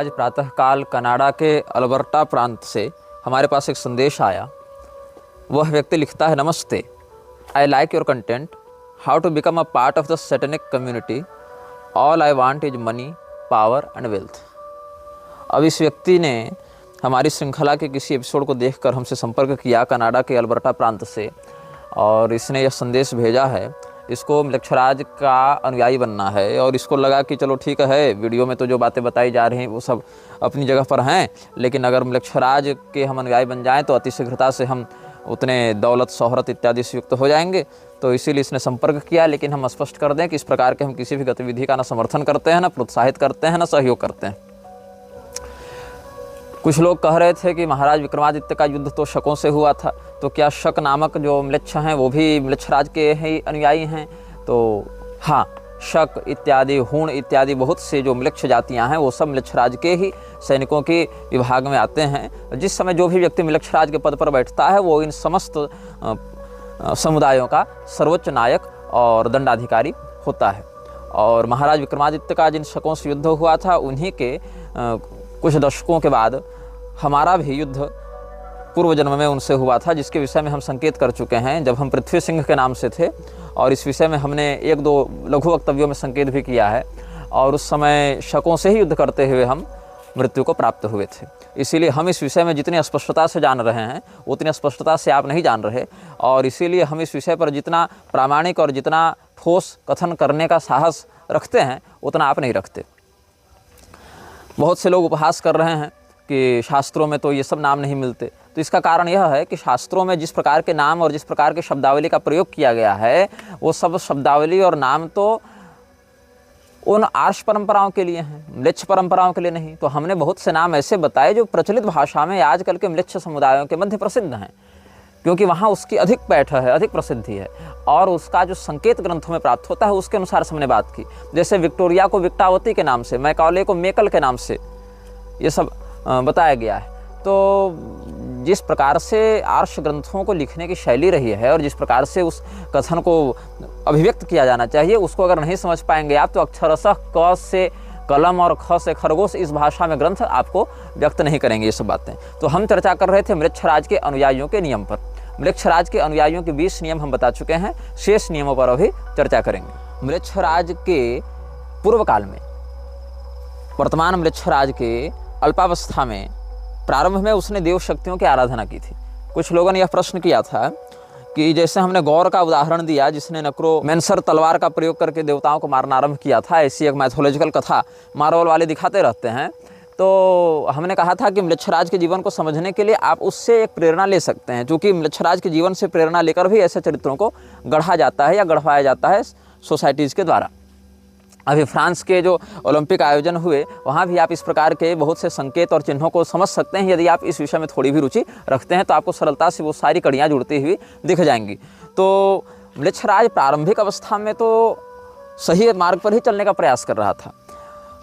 आज प्रातःकाल कनाडा के अल्बर्टा प्रांत से हमारे पास एक संदेश आया। वह व्यक्ति लिखता है, नमस्ते, I like your content, how to become a part of the satanic community, all I want is money, power and wealth. अब इस व्यक्ति ने हमारी श्रृंखला के किसी एपिसोड को देखकर हमसे संपर्क किया कनाडा के अल्बर्टा प्रांत से, और इसने यह संदेश भेजा है। इसको मृक्षराज का अनुयायी बनना है और इसको लगा कि चलो ठीक है, वीडियो में तो जो बातें बताई जा रही हैं वो सब अपनी जगह पर हैं, लेकिन अगर मृक्षराज के हम अनुयायी बन जाएं तो अतिशीघ्रता से हम उतने दौलत, शोहरत इत्यादि से युक्त हो जाएंगे। तो इसीलिए इसने संपर्क किया। लेकिन हम स्पष्ट कर दें कि इस प्रकार के हम किसी भी गतिविधि का न समर्थन करते हैं, न प्रोत्साहित करते हैं, न सहयोग करते हैं। कुछ लोग कह रहे थे कि महाराज विक्रमादित्य का युद्ध तो शकों से हुआ था, तो क्या शक नामक जो म्लेच्छ हैं वो भी मृक्षराज के ही अनुयायी हैं? तो हाँ, शक इत्यादि, हूण इत्यादि बहुत से जो म्लेच्छ जातियां हैं वो सब मृक्षराज के ही सैनिकों के विभाग में आते हैं। जिस समय जो भी व्यक्ति मृक्षराज के पद पर बैठता है वो इन समस्त समुदायों का सर्वोच्च नायक और दंडाधिकारी होता है। और महाराज विक्रमादित्य का जिन शकों से युद्ध हुआ था उन्हीं के कुछ दशकों के बाद हमारा भी युद्ध पूर्व जन्म में उनसे हुआ था, जिसके विषय में हम संकेत कर चुके हैं जब हम पृथ्वी सिंह के नाम से थे, और इस विषय में हमने एक दो लघु वक्तव्यों में संकेत भी किया है। और उस समय शकों से ही युद्ध करते हुए हम मृत्यु को प्राप्त हुए थे। इसीलिए हम इस विषय में जितनी स्पष्टता से जान रहे हैं उतनी स्पष्टता से आप नहीं जान रहे, और इसीलिए हम इस विषय पर जितना प्रामाणिक और जितना ठोस कथन करने का साहस रखते हैं उतना आप नहीं रखते। बहुत से लोग उपहास कर रहे हैं कि शास्त्रों में तो ये सब नाम नहीं मिलते। तो इसका कारण यह है कि शास्त्रों में जिस प्रकार के नाम और जिस प्रकार के शब्दावली का प्रयोग किया गया है वो सब शब्दावली और नाम तो उन आर्ष परंपराओं के लिए हैं, म्लेच्छ परंपराओं के लिए नहीं। तो हमने बहुत से नाम ऐसे बताए जो प्रचलित भाषा में आजकल के म्लेच्छ समुदायों के मध्य प्रसिद्ध हैं, क्योंकि वहाँ उसकी अधिक पैठ है, अधिक प्रसिद्धि है, और उसका जो संकेत ग्रंथों में प्राप्त होता है उसके अनुसार हमने बात की। जैसे विक्टोरिया को विक्टावती के नाम से, मैकॉले को मेकल के नाम से ये सब बताया गया है। तो जिस प्रकार से आर्ष ग्रंथों को लिखने की शैली रही है और जिस प्रकार से उस कथन को अभिव्यक्त किया जाना चाहिए उसको अगर नहीं समझ पाएंगे आप तो अक्षरशः क से कलम और ख से खरगोश इस भाषा में ग्रंथ आपको व्यक्त नहीं करेंगे ये सब बातें। तो हम चर्चा कर रहे थे मृक्षराज के अनुयायियों के नियम पर। मृक्षराज के अनुयायियों के 20 नियम हम बता चुके हैं, शेष नियमों पर अभी चर्चा करेंगे। मृक्षराज के पूर्व काल में, वर्तमान मृक्षराज के अल्पावस्था में, प्रारंभ में उसने देव शक्तियों की आराधना की थी। कुछ लोगों ने यह प्रश्न किया था कि जैसे हमने गौर का उदाहरण दिया जिसने नक्रोमेंसर तलवार का प्रयोग करके देवताओं को मारना आरंभ किया था, ऐसी एक मैथोलॉजिकल कथा मार्वल वाले दिखाते रहते हैं। तो हमने कहा था कि मृक्षराज के जीवन को समझने के लिए आप उससे एक प्रेरणा ले सकते हैं, क्योंकि मृक्षराज के जीवन से प्रेरणा लेकर भी ऐसे चरित्रों को गढ़ा जाता है या गढ़वाया जाता है सोसाइटीज़ के द्वारा। अभी फ्रांस के जो ओलंपिक आयोजन हुए वहाँ भी आप इस प्रकार के बहुत से संकेत और चिन्हों को समझ सकते हैं। यदि आप इस विषय में थोड़ी भी रुचि रखते हैं तो आपको सरलता से वो सारी कड़ियाँ जुड़ती हुई दिख जाएंगी। तो मृक्षराज प्रारंभिक अवस्था में तो सही मार्ग पर ही चलने का प्रयास कर रहा था,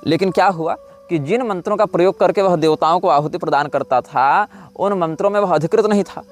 लेकिन क्या हुआ कि जिन मंत्रों का प्रयोग करके वह देवताओं को आहुति प्रदान करता था उन मंत्रों में वह अधिकृत नहीं था,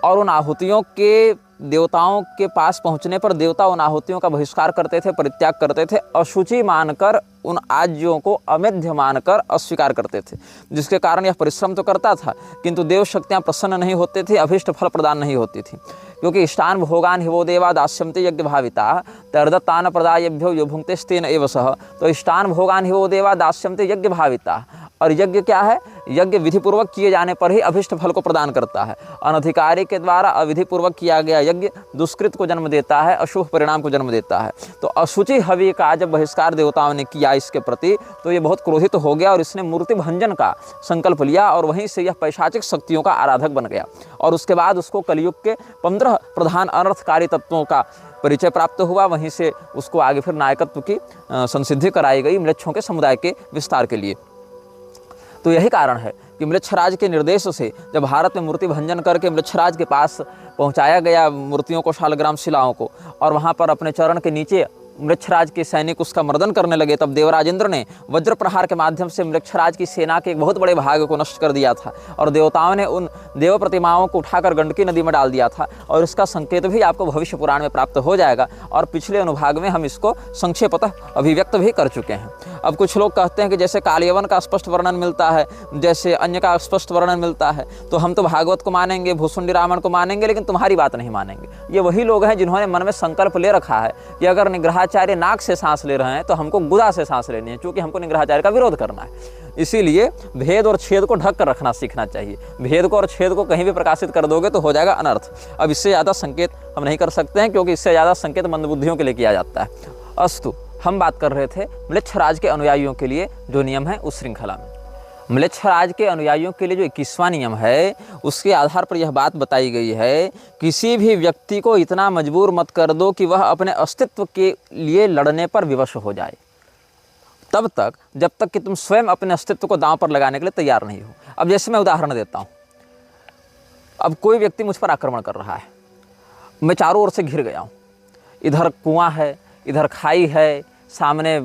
और उन आहुतियों के देवताओं के पास पहुंचने पर देवता उन आहुतियों का बहिष्कार करते थे, परित्याग करते थे, अशुचि मानकर उन आज्यों को अमेध्य मानकर अस्वीकार करते थे, जिसके कारण यह परिश्रम तो करता था किंतु देव शक्तियाँ प्रसन्न नहीं होती थी, अभीष्ट फल प्रदान नहीं होती थी। क्योंकि इष्टान भोगान हिवो देवा दास्यन्ते यज्ञ भाविता तर्दत्तान प्रदायभ्यो यो भुंक्तेस्तेन एव सह। तो इष्टान भोगान हिवो देवा दास्यन्ते यज्ञ भाविता, और यज्ञ क्या है? यज्ञ विधिपूर्वक किए जाने पर ही अभिष्ट फल को प्रदान करता है। अनधिकारी के द्वारा अविधिपूर्वक किया गया यज्ञ दुष्कृत को जन्म देता है, अशुभ परिणाम को जन्म देता है। तो अशुचि हवि का जब बहिष्कार देवताओं ने किया इसके प्रति तो ये बहुत क्रोधित हो गया और इसने मूर्ति भंजन का संकल्प लिया, और वहीं से यह पैशाचिक शक्तियों का आराधक बन गया। और उसके बाद उसको कलयुग के 15 प्रधान अनर्थकारी तत्वों का परिचय प्राप्त हुआ। वहीं से उसको आगे फिर नायकत्व की संसिद्धि कराई गई म्लेच्छों के समुदाय के विस्तार के लिए। तो यही कारण है कि मृक्षराज के निर्देश से जब भारत में मूर्ति भंजन करके मृक्षराज के पास पहुंचाया गया मूर्तियों को, शालग्राम शिलाओं को, और वहां पर अपने चरण के नीचे मृक्षराज के सैनिक उसका मर्दन करने लगे, तब देवराज इंद्र ने वज्र प्रहार के माध्यम से मृक्षराज की सेना के एक बहुत बड़े भाग को नष्ट कर दिया था और देवताओं ने उन देव प्रतिमाओं को उठाकर गंडकी नदी में डाल दिया था। और इसका संकेत भी आपको भविष्य पुराण में प्राप्त हो जाएगा और पिछले अनुभाग में हम इसको संक्षेपतः अभिव्यक्त भी कर चुके हैं। अब कुछ लोग कहते हैं कि जैसे कालयवन का स्पष्ट वर्णन मिलता है, जैसे अन्य का स्पष्ट वर्णन मिलता है, तो हम तो भागवत को मानेंगे, भूसुंडी रामायण को मानेंगे, लेकिन तुम्हारी बात नहीं मानेंगे। ये वही लोग हैं जिन्होंने मन में संकल्प ले रखा है कि अगर निग्रहाचार्य नाक से सांस ले रहे हैं तो हमको गुदा से सांस लेनी है, क्योंकि हमको निग्रहाचार्य का विरोध करना है। इसीलिए भेद और छेद को ढक कर रखना सीखना चाहिए। भेद को और छेद को कहीं भी प्रकाशित कर दोगे तो हो जाएगा अनर्थ। अब इससे ज़्यादा संकेत हम नहीं कर सकते हैं, क्योंकि इससे ज़्यादा संकेत मंदबुद्धियों के लिए किया जाता है। अस्तु, हम बात कर रहे थे म्लेच्छराज के अनुयायियों के लिए जो नियम है उस श्रृंखला में। म्लेच्छराज के अनुयायियों के लिए जो 21वां नियम है उसके आधार पर यह बात बताई गई है, किसी भी व्यक्ति को इतना मजबूर मत कर दो कि वह अपने अस्तित्व के लिए लड़ने पर विवश हो जाए, तब तक जब तक कि तुम स्वयं अपने अस्तित्व को दांव पर लगाने के लिए तैयार नहीं हो। अब जैसे मैं उदाहरण देता हूँ, अब कोई व्यक्ति मुझ पर आक्रमण कर रहा है, मैं चारों ओर से घिर गया हूँ, इधर कुआं है, इधर खाई है, सामने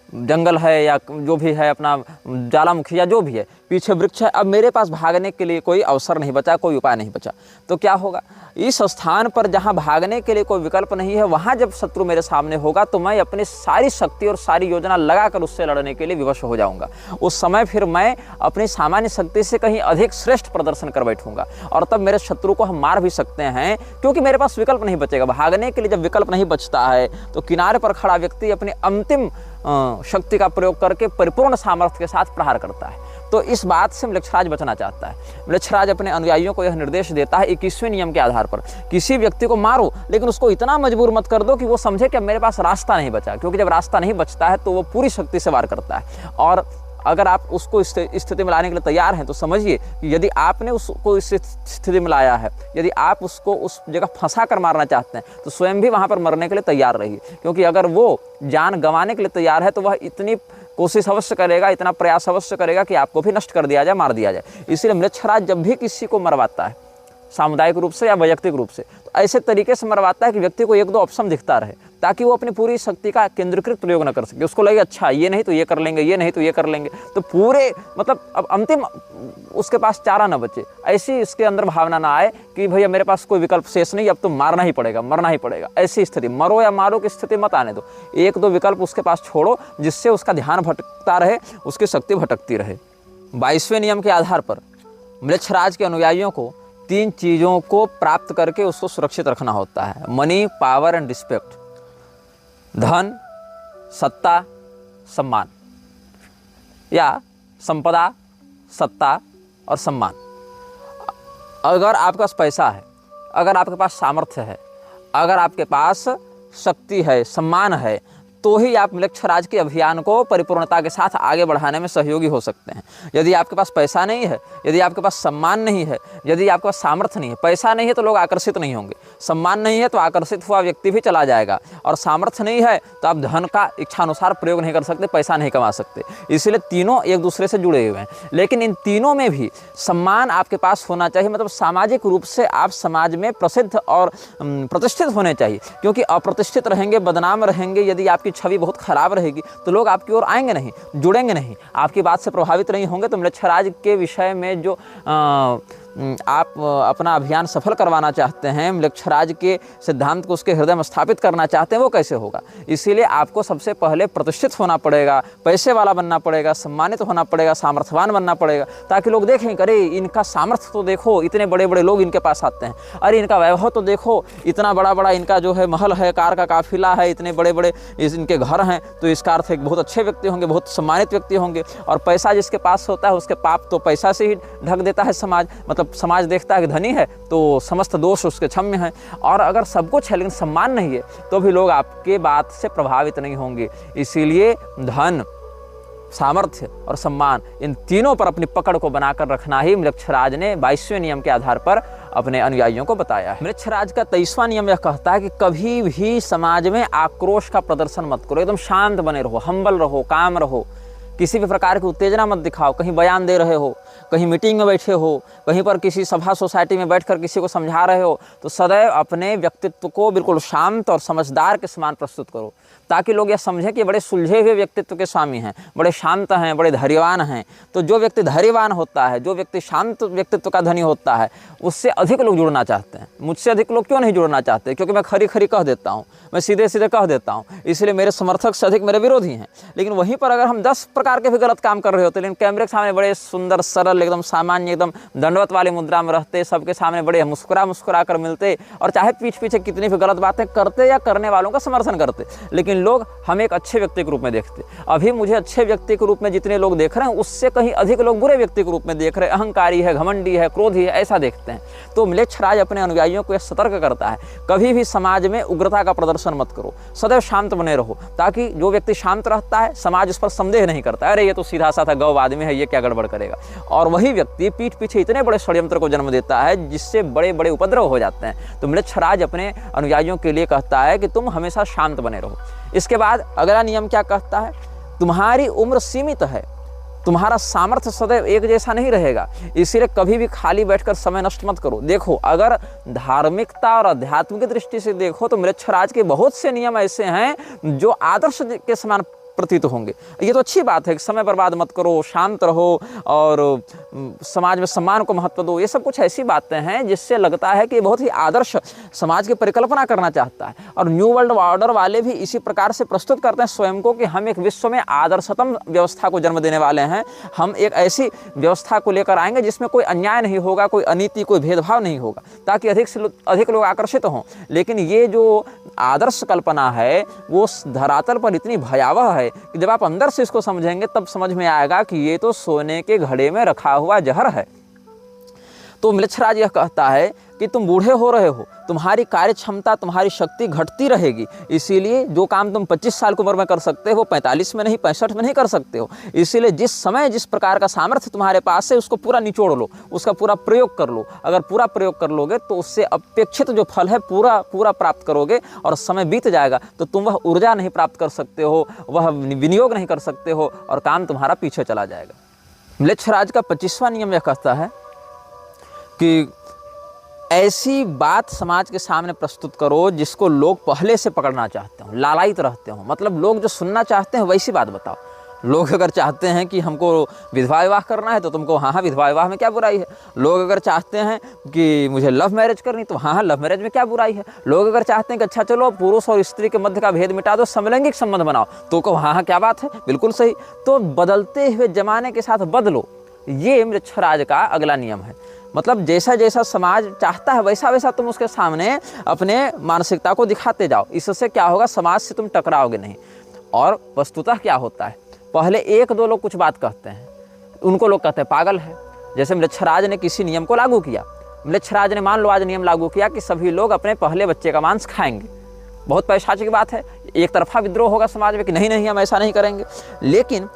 जंगल है या जो भी है, अपना ज्वालामुखी या जो भी है, पीछे वृक्ष है। अब मेरे पास भागने के लिए कोई अवसर नहीं बचा, कोई उपाय नहीं बचा, तो क्या होगा? इस स्थान पर जहाँ भागने के लिए कोई विकल्प नहीं है, वहाँ जब शत्रु मेरे सामने होगा तो मैं अपनी सारी शक्ति और सारी योजना लगाकर उससे लड़ने के लिए विवश हो जाऊँगा। उस समय फिर मैं अपनी सामान्य शक्ति से कहीं अधिक श्रेष्ठ प्रदर्शन कर बैठूंगा और तब मेरे शत्रु को हम मार भी सकते हैं, क्योंकि मेरे पास विकल्प नहीं बचेगा। भागने के लिए जब विकल्प नहीं बचता है तो किनारे पर खड़ा व्यक्ति अपनी अंतिम शक्ति का प्रयोग करके परिपूर्ण सामर्थ्य के साथ प्रहार करता है। तो इस बात से म्लेच्छराज बचना चाहता है। म्लेच्छराज अपने अनुयायियों को यह निर्देश देता है 21वें नियम के आधार पर, किसी व्यक्ति को मारो लेकिन उसको इतना मजबूर मत कर दो कि वो समझे कि अब मेरे पास रास्ता नहीं बचा, क्योंकि जब रास्ता नहीं बचता है तो वो पूरी शक्ति से वार करता है। और अगर आप उसको इस स्थिति में लाने के लिए तैयार हैं तो समझिए कि यदि आपने उसको इस स्थिति में लाया है, यदि आप उसको उस जगह फंसा कर मारना चाहते हैं तो स्वयं भी वहाँ पर मरने के लिए तैयार रहिए, क्योंकि अगर वो जान गंवाने के लिए तैयार है तो वह इतनी कोशिश अवश्य करेगा, इतना प्रयास अवश्य करेगा कि आपको भी नष्ट कर दिया जाए, मार दिया जाए। इसलिए म्लेच्छराज जब भी किसी को मरवाता है, सामुदायिक रूप से या वैयक्तिक रूप से, तो ऐसे तरीके से मरवाता है कि व्यक्ति को एक दो ऑप्शन दिखता रहे, ताकि वो अपनी पूरी शक्ति का केंद्रीकृत प्रयोग न कर सके। उसको लगे अच्छा ये नहीं तो ये कर लेंगे, ये नहीं तो ये कर लेंगे, तो पूरे मतलब अब अंतिम उसके पास चारा न बचे, ऐसी इसके अंदर भावना ना आए कि भैया मेरे पास कोई विकल्प शेष नहीं, अब तो मारना ही पड़ेगा, मरना ही पड़ेगा। ऐसी स्थिति, मरो या मारो की स्थिति मत आने दो। एक दो विकल्प उसके पास छोड़ो जिससे उसका ध्यान भटकता रहे, उसकी शक्ति भटकती रहे। 22वें नियम के आधार पर म्लेच्छराज के अनुयायियों को 3 चीज़ों को प्राप्त करके उसको सुरक्षित रखना होता है: मनी, पावर एंड रिस्पेक्ट। धन, सत्ता, सम्मान, या संपदा, सत्ता और सम्मान। अगर आपके पास पैसा है, अगर आपके पास सामर्थ्य है, अगर आपके पास शक्ति है, सम्मान है, तो ही आप म्लेच्छराज के अभियान को परिपूर्णता के साथ आगे बढ़ाने में सहयोगी हो सकते हैं। यदि आपके पास पैसा नहीं है, यदि आपके पास सम्मान नहीं है, यदि आपके पास सामर्थ्य नहीं है, पैसा नहीं है तो लोग आकर्षित नहीं होंगे, सम्मान नहीं है तो आकर्षित हुआ व्यक्ति भी चला जाएगा, और सामर्थ्य नहीं है तो आप धन का इच्छानुसार प्रयोग नहीं कर सकते, पैसा नहीं कमा सकते। इसलिए तीनों एक दूसरे से जुड़े हुए हैं। लेकिन इन तीनों में भी सम्मान आपके पास होना चाहिए, मतलब सामाजिक रूप से आप समाज में प्रसिद्ध और प्रतिष्ठित होने चाहिए, क्योंकि अप्रतिष्ठित रहेंगे, बदनाम रहेंगे, यदि आपकी छवि बहुत खराब रहेगी तो लोग आपकी ओर आएंगे नहीं, जुड़ेंगे नहीं, आपकी बात से प्रभावित नहीं होंगे। तो म्लेच्छराज के विषय में जो आप अपना अभियान सफल करवाना चाहते हैं, म्लेच्छराज के सिद्धांत को उसके हृदय में स्थापित करना चाहते हैं, वो कैसे होगा? इसीलिए आपको सबसे पहले प्रतिष्ठित होना पड़ेगा, पैसे वाला बनना पड़ेगा, सम्मानित होना पड़ेगा, सामर्थ्यवान बनना पड़ेगा, ताकि लोग देखें अरे इनका सामर्थ्य तो देखो, इतने बड़े बड़े लोग इनके पास आते हैं, अरे इनका वैभव तो देखो, इतना बड़ा बड़ा इनका जो है महल है, कार का काफिला है, इतने बड़े बड़े इनके घर हैं, तो इसका अर्थ एक बहुत अच्छे व्यक्ति होंगे, बहुत सम्मानित व्यक्ति होंगे। और पैसा जिसके पास होता है उसके पाप तो पैसा से ही ढक देता है समाज, मतलब समाज देखता है कि धनी है तो समस्त दोष उसके क्षम्य हैं। और अगर सब कुछ है लेकिन सम्मान नहीं है तो भी लोग आपके बात से प्रभावित नहीं होंगे। इसीलिए धन, सामर्थ्य और सम्मान, इन तीनों पर अपनी पकड़ को बनाकर रखना ही म्लेच्छराज ने 22वें नियम के आधार पर अपने अनुयायियों को बताया है। म्लेच्छराज का 23वां नियम यह कहता है कि कभी भी समाज में आक्रोश का प्रदर्शन मत करो, एकदम शांत बने रहो, हम्बल रहो, काम रहो, किसी भी प्रकार की उत्तेजना मत दिखाओ। कहीं बयान दे रहे हो, कहीं मीटिंग में बैठे हो, कहीं पर किसी सभा सोसाइटी में बैठकर किसी को समझा रहे हो, तो सदैव अपने व्यक्तित्व को बिल्कुल शांत और समझदार के समान प्रस्तुत करो, ताकि लोग यह समझें कि बड़े सुलझे हुए व्यक्तित्व के स्वामी हैं, बड़े शांत हैं, बड़े धैर्यवान हैं। तो जो व्यक्ति धैर्यवान होता है, जो व्यक्ति शांत व्यक्तित्व का धनी होता है, उससे अधिक लोग जुड़ना चाहते हैं। मुझसे अधिक लोग क्यों नहीं जुड़ना चाहते? क्योंकि मैं खरी खरी कह देता हूँ, मैं सीधे सीधे कह देता हूँ, इसलिए मेरे समर्थक से अधिक मेरे विरोधी हैं। लेकिन वहीं पर अगर हम 10 प्रकार के भी गलत काम कर रहे होते, लेकिन कैमरे के सामने बड़े सुंदर, सरल, एकदम सामान्य, एकदम दंडवत वाली मुद्रा में रहते, सबके सामने बड़े मुस्कुरा कर मिलते, और चाहे पीठ पीछे कितनी भी गलत बातें करते या करने वालों का समर्थन करते, लेकिन लोग हमें एक अच्छे व्यक्ति के रूप में देखते। अभी मुझे अच्छे व्यक्ति के रूप में जितने लोग देख रहे हैं, उससे कहीं अधिक लोग बुरे व्यक्ति के रूप में देख रहे हैं। अहंकारी है, घमंडी है, क्रोधी है, ऐसा देखते हैं। तो म्लेच्छराज अपने अनुयायियों को यह सतर्क करता है, कभी भी समाज में उग्रता का प्रदर्शन मत करो, सदैव शांत बने रहो, ताकि जो व्यक्ति शांत रहता है, समाज उस पर संदेह नहीं करता, अरे ये तो सीधा साधा गौ आदमी है, ये क्या गड़बड़ करेगा। और वही व्यक्ति पीठ पीछे इतने बड़े षड्यंत्र को जन्म देता है, जिससे बड़े बड़े उपद्रव हो जाते हैं। तो म्लेच्छराज अपने अनुयायियों के लिए कहता है कि तुम हमेशा शांत बने रहो। इसके बाद अगला नियम क्या कहता है? तुम्हारी उम्र सीमित है, तुम्हारा सामर्थ्य सदैव एक जैसा नहीं रहेगा, इसीलिए कभी भी खाली बैठकर समय नष्ट मत करो। देखो, अगर धार्मिकता और आध्यात्मिक दृष्टि से देखो तो म्लेच्छराज के बहुत से नियम ऐसे हैं जो आदर्श के समान प्रतीत होंगे। ये तो अच्छी बात है कि समय बर्बाद मत करो, शांत रहो और समाज में सम्मान को महत्व दो। ये सब कुछ ऐसी बातें हैं जिससे लगता है कि बहुत ही आदर्श समाज की परिकल्पना करना चाहता है। और न्यू वर्ल्ड ऑर्डर वाले भी इसी प्रकार से प्रस्तुत करते हैं स्वयं को कि हम एक विश्व में आदर्शतम व्यवस्था को जन्म देने वाले हैं। हम एक ऐसी व्यवस्था को लेकर आएंगे जिसमें कोई अन्याय नहीं होगा, कोई अनीति, कोई भेदभाव नहीं होगा, ताकि अधिक से अधिक लोग आकर्षित हों। लेकिन ये जो आदर्श कल्पना है वो धरातल पर इतनी भयावह है कि जब आप अंदर से इसको समझेंगे तब समझ में आएगा कि ये तो सोने के घड़े में रखा हुआ जहर है। तो म्लेच्छराज यह कहता है कि तुम बूढ़े हो रहे हो, तुम्हारी कार्य क्षमता, तुम्हारी शक्ति घटती रहेगी, इसीलिए जो काम तुम 25 साल की उम्र में कर सकते हो 45 में नहीं, 65 में नहीं कर सकते हो। इसीलिए जिस समय जिस प्रकार का सामर्थ्य तुम्हारे पास है उसको पूरा निचोड़ लो, उसका पूरा प्रयोग कर लो। अगर पूरा प्रयोग कर लोगे तो उससे अपेक्षित जो फल है पूरा प्राप्त करोगे, और समय बीत जाएगा तो तुम वह ऊर्जा नहीं प्राप्त कर सकते हो, वह विनियोग नहीं कर सकते हो, और काम तुम्हारा पीछे चला जाएगा। म्लेच्छराज का 25वां नियम यह कहता है कि ऐसी बात समाज के सामने प्रस्तुत करो जिसको लोग पहले से पकड़ना चाहते हो, लालायित रहते हो। मतलब लोग जो सुनना चाहते हैं वैसी बात बताओ। लोग अगर चाहते हैं कि हमको विधवा विवाह करना है तो तुमको हाँ विधवा विवाह में क्या बुराई है। लोग अगर चाहते हैं कि मुझे लव मैरिज करनी तो हाँ लव मैरिज में क्या बुराई है। लोग अगर चाहते हैं कि अच्छा चलो पुरुष और स्त्री के मध्य का भेद मिटा दो, समलैंगिक संबंध बनाओ, तो कहो हाँ क्या बात है, बिल्कुल सही। तो बदलते हुए जमाने के साथ बदलो, ये म्लेच्छराज का अगला नियम है। मतलब जैसा जैसा समाज चाहता है वैसा वैसा तुम उसके सामने अपने मानसिकता को दिखाते जाओ। इससे क्या होगा, समाज से तुम टकराओगे नहीं। और वस्तुतः क्या होता है, पहले एक दो लोग कुछ बात कहते हैं, उनको लोग कहते हैं पागल है। जैसे म्लेच्छराज ने किसी नियम को लागू किया, म्लेच्छराज ने मान लो आज नियम लागू किया कि सभी लोग अपने पहले बच्चे का मांस खाएंगे। बहुत पैशाची बात है, एक तरफा विद्रोह होगा समाज में कि नहीं नहीं हम ऐसा नहीं करेंगे। लेकिन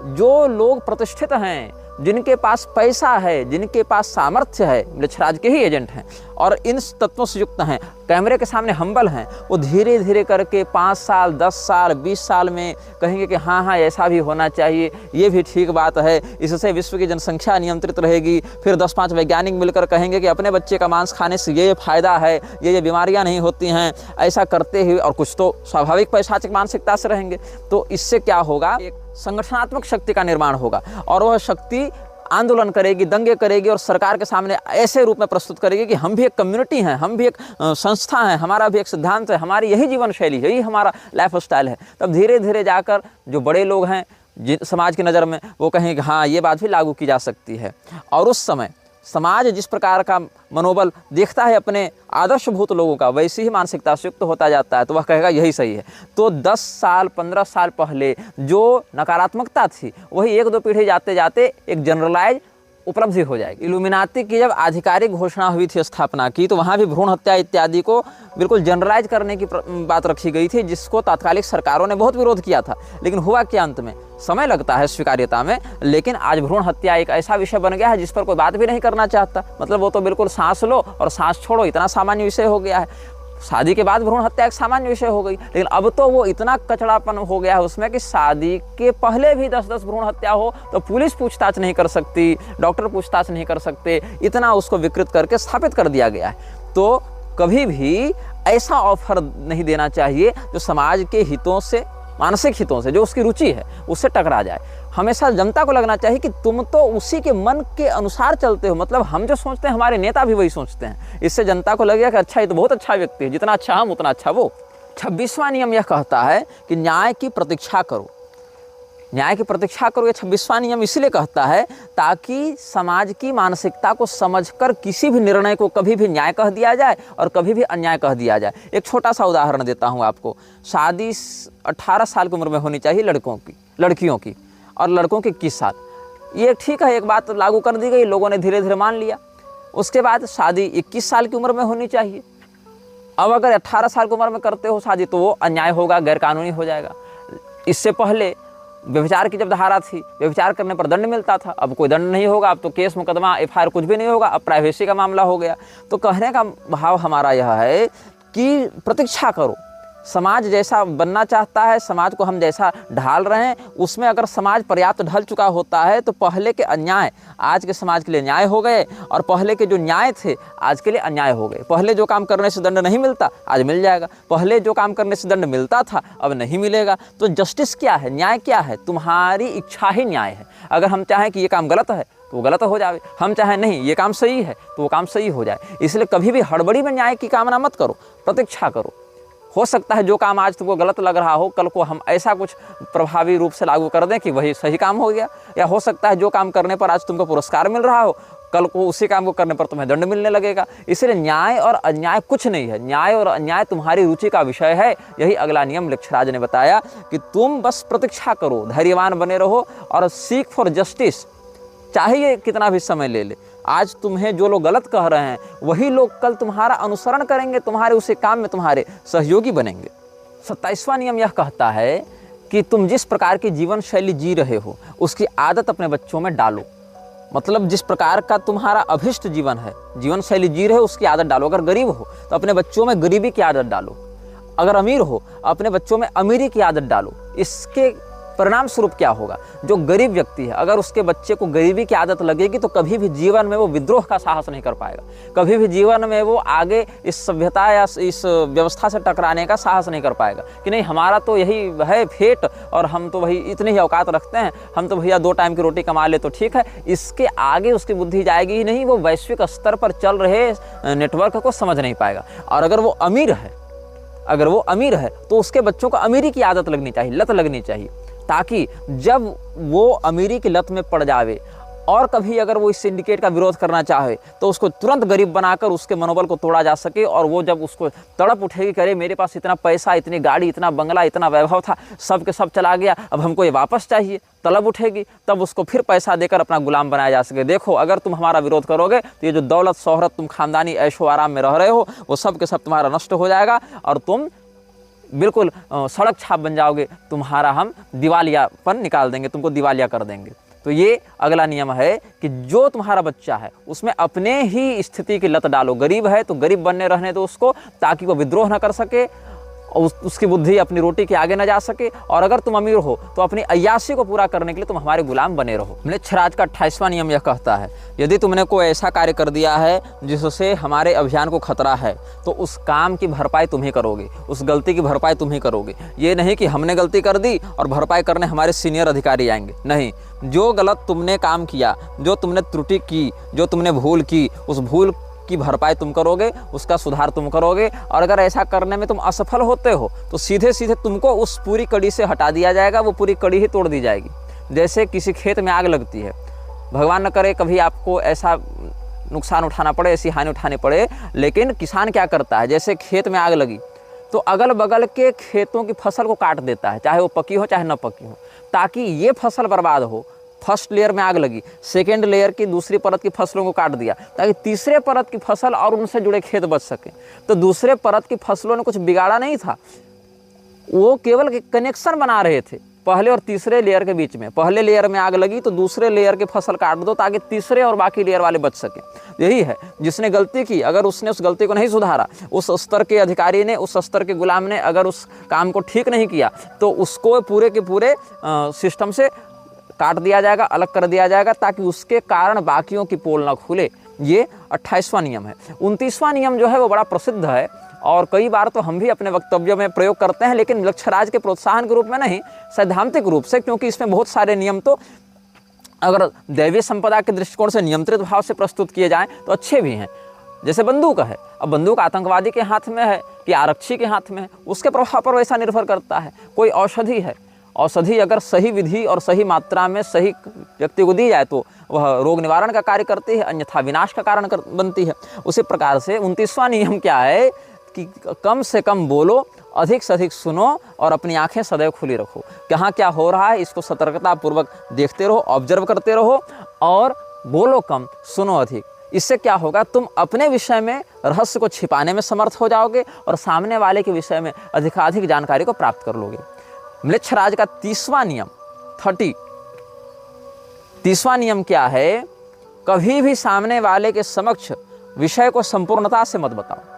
जो लोग प्रतिष्ठित हैं, जिनके पास पैसा है, जिनके पास सामर्थ्य है, म्लेच्छराज के ही एजेंट हैं और इन तत्वों से युक्त हैं, कैमरे के सामने हम्बल हैं, वो धीरे धीरे करके 5 साल, 10 साल, 20 साल में कहेंगे कि हाँ ऐसा भी होना चाहिए, ये भी ठीक बात है, इससे विश्व की जनसंख्या नियंत्रित रहेगी। फिर 10-5 वैज्ञानिक मिलकर कहेंगे कि अपने बच्चे का मांस खाने से ये फ़ायदा है, ये बीमारियाँ नहीं होती हैं। ऐसा करते हुए, और कुछ तो स्वाभाविक पैशाचिक मानसिकता से रहेंगे, तो इससे क्या होगा, एक संगठनात्मक शक्ति का निर्माण होगा और वह शक्ति आंदोलन करेगी, दंगे करेगी और सरकार के सामने ऐसे रूप में प्रस्तुत करेगी कि हम भी एक कम्युनिटी हैं, हम भी एक संस्था हैं, हमारा भी एक सिद्धांत है, हमारी यही जीवन शैली है, यही हमारा लाइफ स्टाइल है। तब धीरे धीरे जाकर जो बड़े लोग हैं समाज की नज़र में, वो कहेंगे कि हाँ ये बात भी लागू की जा सकती है। और उस समय समाज जिस प्रकार का मनोबल देखता है अपने आदर्शभूत लोगों का, वैसी ही मानसिकता से युक्त होता जाता है, तो वह कहेगा यही सही है। तो 10 साल 15 साल पहले जो नकारात्मकता थी वही 1-2 पीढ़ी जाते जाते एक जनरलाइज उपलब्धि हो जाएगी। इल्यूमिनाती की जब आधिकारिक घोषणा हुई थी स्थापना की, तो वहाँ भी भ्रूण हत्या इत्यादि को बिल्कुल जनरलाइज करने की बात रखी गई थी, जिसको तात्कालिक सरकारों ने बहुत विरोध किया था। लेकिन हुआ क्या, अंत में समय लगता है स्वीकार्यता में, लेकिन आज भ्रूण हत्या एक ऐसा विषय बन गया है जिस पर कोई बात भी नहीं करना चाहता। मतलब वो तो बिल्कुल सांस लो और सांस छोड़ो, इतना सामान्य विषय हो गया है। शादी के बाद भ्रूण हत्या एक सामान्य विषय हो गई, लेकिन अब तो वो इतना कचड़ापन हो गया है उसमें कि शादी के पहले भी 10-10 भ्रूण हत्या हो तो पुलिस पूछताछ नहीं कर सकती, डॉक्टर पूछताछ नहीं कर सकते, इतना उसको विकृत करके स्थापित कर दिया गया है। तो कभी भी ऐसा ऑफर नहीं देना चाहिए जो समाज के हितों से, मानसिक हितों से, जो उसकी रुचि है उससे टकरा जाए। हमेशा जनता को लगना चाहिए कि तुम तो उसी के मन के अनुसार चलते हो, मतलब हम जो सोचते हैं हमारे नेता भी वही सोचते हैं। इससे जनता को लगेगा कि अच्छा ये तो बहुत अच्छा व्यक्ति है, जितना अच्छा हम उतना अच्छा वो। 26वां नियम यह कहता है कि न्याय की प्रतीक्षा करो। न्याय की प्रतीक्षा करो, ये 26वां नियम इसलिए कहता है ताकि समाज की मानसिकता को समझकर किसी भी निर्णय को कभी भी न्याय कह दिया जाए और कभी भी अन्याय कह दिया जाए। एक छोटा सा उदाहरण देता हूँ आपको। शादी 18 साल की उम्र में होनी चाहिए लड़कियों की और लड़कों की 21 साल। ये ठीक है, एक बात लागू कर दी गई, लोगों ने धीरे धीरे मान लिया। उसके बाद शादी 21 साल की उम्र में होनी चाहिए। अब अगर 18 साल की उम्र में करते हो शादी तो वो अन्याय होगा, गैरकानूनी हो जाएगा। इससे पहले व्यभिचार की जब धारा थी, व्यभिचार करने पर दंड मिलता था, अब कोई दंड नहीं होगा, अब तो केस मुकदमा FIR कुछ भी नहीं होगा, अब प्राइवेसी का मामला हो गया। तो कहने का भाव हमारा यह है कि प्रतीक्षा करो। समाज जैसा बनना चाहता है, समाज को हम जैसा ढाल रहे हैं, उसमें अगर समाज पर्याप्त ढल चुका होता है तो पहले के अन्याय आज के समाज के लिए न्याय हो गए और पहले के जो न्याय थे आज के लिए अन्याय हो गए। पहले जो काम करने से दंड नहीं मिलता आज मिल जाएगा, पहले जो काम करने से दंड मिलता था अब नहीं मिलेगा। तो जस्टिस क्या है, न्याय क्या है? तुम्हारी इच्छा ही न्याय है। अगर हम चाहें कि ये काम गलत है तो वो गलत हो जाए, हम चाहें नहीं ये काम सही है तो वो काम सही हो जाए। इसलिए कभी भी हड़बड़ी में न्याय की कामना मत करो, प्रतीक्षा करो। हो सकता है जो काम आज तुमको गलत लग रहा हो कल को हम ऐसा कुछ प्रभावी रूप से लागू कर दें कि वही सही काम हो गया, या हो सकता है जो काम करने पर आज तुमको पुरस्कार मिल रहा हो कल को उसी काम को करने पर तुम्हें दंड मिलने लगेगा। इसलिए न्याय और अन्याय कुछ नहीं है, न्याय और अन्याय तुम्हारी रुचि का विषय है। यही अगला नियम मृक्षराज ने बताया कि तुम बस प्रतीक्षा करो, धैर्यवान बने रहो और सीक फॉर जस्टिस, चाहे ये कितना भी समय ले ले। आज तुम्हें जो लोग गलत कह रहे हैं वही लोग कल तुम्हारा अनुसरण करेंगे, तुम्हारे उसी काम में तुम्हारे सहयोगी बनेंगे। 27वां नियम यह कहता है कि तुम जिस प्रकार की जीवन शैली जी रहे हो उसकी आदत अपने बच्चों में डालो। मतलब जिस प्रकार का तुम्हारा अभिष्ट जीवन है, जीवन शैली जी रहे हो उसकी आदत डालो। अगर गरीब हो तो अपने बच्चों में गरीबी की आदत डालो, अगर अमीर हो अपने बच्चों में अमीरी की आदत डालो। इसके परिणाम स्वरूप क्या होगा, जो गरीब व्यक्ति है अगर उसके बच्चे को गरीबी की आदत लगेगी तो कभी भी जीवन में वो विद्रोह का साहस नहीं कर पाएगा, कभी भी जीवन में वो आगे इस सभ्यता या इस व्यवस्था से टकराने का साहस नहीं कर पाएगा कि नहीं हमारा तो यही है फेट और हम तो वही इतनी ही औकात रखते हैं, हम तो भैया 2 टाइम की रोटी कमा ले तो ठीक है। इसके आगे उसकी बुद्धि जाएगी ही नहीं, वो वैश्विक स्तर पर चल रहे नेटवर्क को समझ नहीं पाएगा। और अगर वो अमीर है तो उसके बच्चों को अमीरी की आदत लगनी चाहिए, लत लगनी चाहिए, ताकि जब वो अमीरी की लत में पड़ जावे और कभी अगर वो इस सिंडिकेट का विरोध करना चाहे तो उसको तुरंत गरीब बनाकर उसके मनोबल को तोड़ा जा सके। और वो जब उसको तड़प उठेगी, करे मेरे पास इतना पैसा, इतनी गाड़ी, इतना बंगला, इतना वैभव था, सब के सब चला गया, अब हमको ये वापस चाहिए, तलब उठेगी, तब उसको फिर पैसा देकर अपना गुलाम बनाया जा सके। देखो अगर तुम हमारा विरोध करोगे तो ये जो दौलत शोहरत तुम खानदानी ऐशो आराम में रह रहे हो वो सब के सब तुम्हारा नष्ट हो जाएगा और तुम बिल्कुल सड़क छाप बन जाओगे, तुम्हारा हम दिवालियापन निकाल देंगे, तुमको दिवालिया कर देंगे। तो ये अगला नियम है कि जो तुम्हारा बच्चा है उसमें अपने ही स्थिति की लत डालो। गरीब है तो गरीब बनने रहने दो उसको, ताकि वो विद्रोह न कर सके और उसकी बुद्धि अपनी रोटी के आगे न जा सके। और अगर तुम अमीर हो तो अपनी अय्याशी को पूरा करने के लिए तुम हमारे गुलाम बने रहो। मृक्षराज का 28वां नियम यह कहता है यदि तुमने कोई ऐसा कार्य कर दिया है जिससे हमारे अभियान को खतरा है तो उस काम की भरपाई तुम ही करोगे, उस गलती की भरपाई तुम ही करोगे। ये नहीं कि हमने गलती कर दी और भरपाई करने हमारे सीनियर अधिकारी आएंगे, नहीं। जो गलत तुमने काम किया, जो तुमने त्रुटि की, जो तुमने भूल की, उस भूल की भरपाई तुम करोगे, उसका सुधार तुम करोगे। और अगर ऐसा करने में तुम असफल होते हो तो सीधे सीधे तुमको उस पूरी कड़ी से हटा दिया जाएगा, वो पूरी कड़ी ही तोड़ दी जाएगी। जैसे किसी खेत में आग लगती है, भगवान न करे कभी आपको ऐसा नुकसान उठाना पड़े, ऐसी हानि उठानी पड़े, लेकिन किसान क्या करता है, जैसे खेत में आग लगी तो अगल बगल के खेतों की फसल को काट देता है, चाहे वो पकी हो चाहे न पकी हो, ताकि ये फसल बर्बाद हो। फर्स्ट लेयर में आग लगी, सेकेंड लेयर की दूसरी परत की फसलों को काट दिया ताकि तीसरे परत की फसल और उनसे जुड़े खेत बच सके। तो दूसरे परत की फसलों ने कुछ बिगाड़ा नहीं था, वो केवल कनेक्शन बना रहे थे पहले और तीसरे लेयर के बीच में, पहले लेयर में आग लगी तो दूसरे लेयर की फसल काट दो ताकि तीसरे और बाकी लेयर वाले बच सके। यही है, जिसने गलती की अगर उसने उस गलती को नहीं सुधारा, उस स्तर के अधिकारी ने, उस स्तर के गुलाम ने अगर उस काम को ठीक नहीं किया तो उसको पूरे के पूरे सिस्टम से काट दिया जाएगा, अलग कर दिया जाएगा ताकि उसके कारण बाकियों की पोल न खुले। ये 28वां नियम है। 29वां नियम जो है वो बड़ा प्रसिद्ध है और कई बार तो हम भी अपने वक्तव्यों में प्रयोग करते हैं, लेकिन मृक्षराज के प्रोत्साहन के रूप में नहीं, सैद्धांतिक रूप से, क्योंकि इसमें बहुत सारे नियम तो अगर दैवीय संपदा के दृष्टिकोण से नियंत्रित भाव से प्रस्तुत किए जाएं तो अच्छे भी हैं। जैसे बंदूक है, अब बंदूक आतंकवादी के हाथ में है कि आरक्षी के हाथ में है, उसके प्रभाव पर वैसा निर्भर करता है। कोई औषधि है, औषधि अगर सही विधि और सही मात्रा में सही व्यक्ति को दी जाए तो वह रोग निवारण का कार्य करती है, अन्यथा विनाश का कारण बनती है। उसी प्रकार से 29वां नियम क्या है कि कम से कम बोलो, अधिक से अधिक सुनो और अपनी आंखें सदैव खुली रखो। कहाँ क्या हो रहा है इसको सतर्कतापूर्वक देखते रहो, ऑब्जर्व करते रहो और बोलो कम, सुनो अधिक। इससे क्या होगा, तुम अपने विषय में रहस्य को छिपाने में समर्थ हो जाओगे और सामने वाले के विषय में अधिकाधिक जानकारी को प्राप्त कर लोगे। म्लेच्छराज का 30वां नियम 30वां नियम क्या है, कभी भी सामने वाले के समक्ष विषय को संपूर्णता से मत बताओ।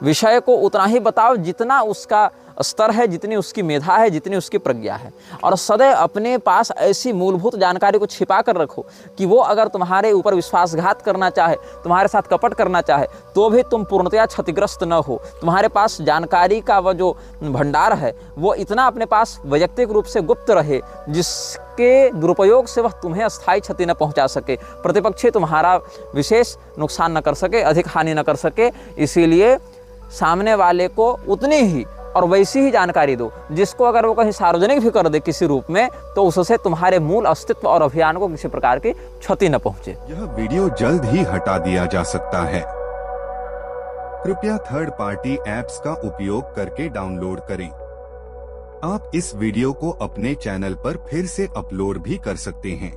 विषय को उतना ही बताओ जितना उसका स्तर है, जितनी उसकी मेधा है, जितनी उसकी प्रज्ञा है, और सदैव अपने पास ऐसी मूलभूत जानकारी को छिपा कर रखो कि वो अगर तुम्हारे ऊपर विश्वासघात करना चाहे, तुम्हारे साथ कपट करना चाहे, तो भी तुम पूर्णतया क्षतिग्रस्त न हो। तुम्हारे पास जानकारी का वह जो भंडार है वो इतना अपने पास वैयक्तिक रूप से गुप्त रहे जिसके दुरुपयोग से वह तुम्हें अस्थायी क्षति न पहुंचा सके, प्रतिपक्षी तुम्हारा विशेष नुकसान न कर सके, अधिक हानि न कर सके। इसीलिए सामने वाले को उतनी ही और वैसी ही जानकारी दो जिसको अगर वो कहीं सार्वजनिक भी कर दे किसी रूप में तो उससे तुम्हारे मूल अस्तित्व और अभियान को किसी प्रकार की क्षति न पहुंचे। यह वीडियो जल्द ही हटा दिया जा सकता है। कृपया थर्ड पार्टी ऐप्स का उपयोग करके डाउनलोड करें। आप इस वीडियो को अपने चैनल पर फिर से अपलोड भी कर सकते हैं।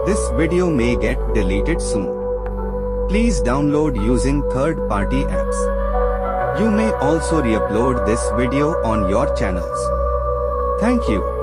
This video may get deleted soon. Please download using third-party apps. You may also re-upload this video on your channels. Thank you.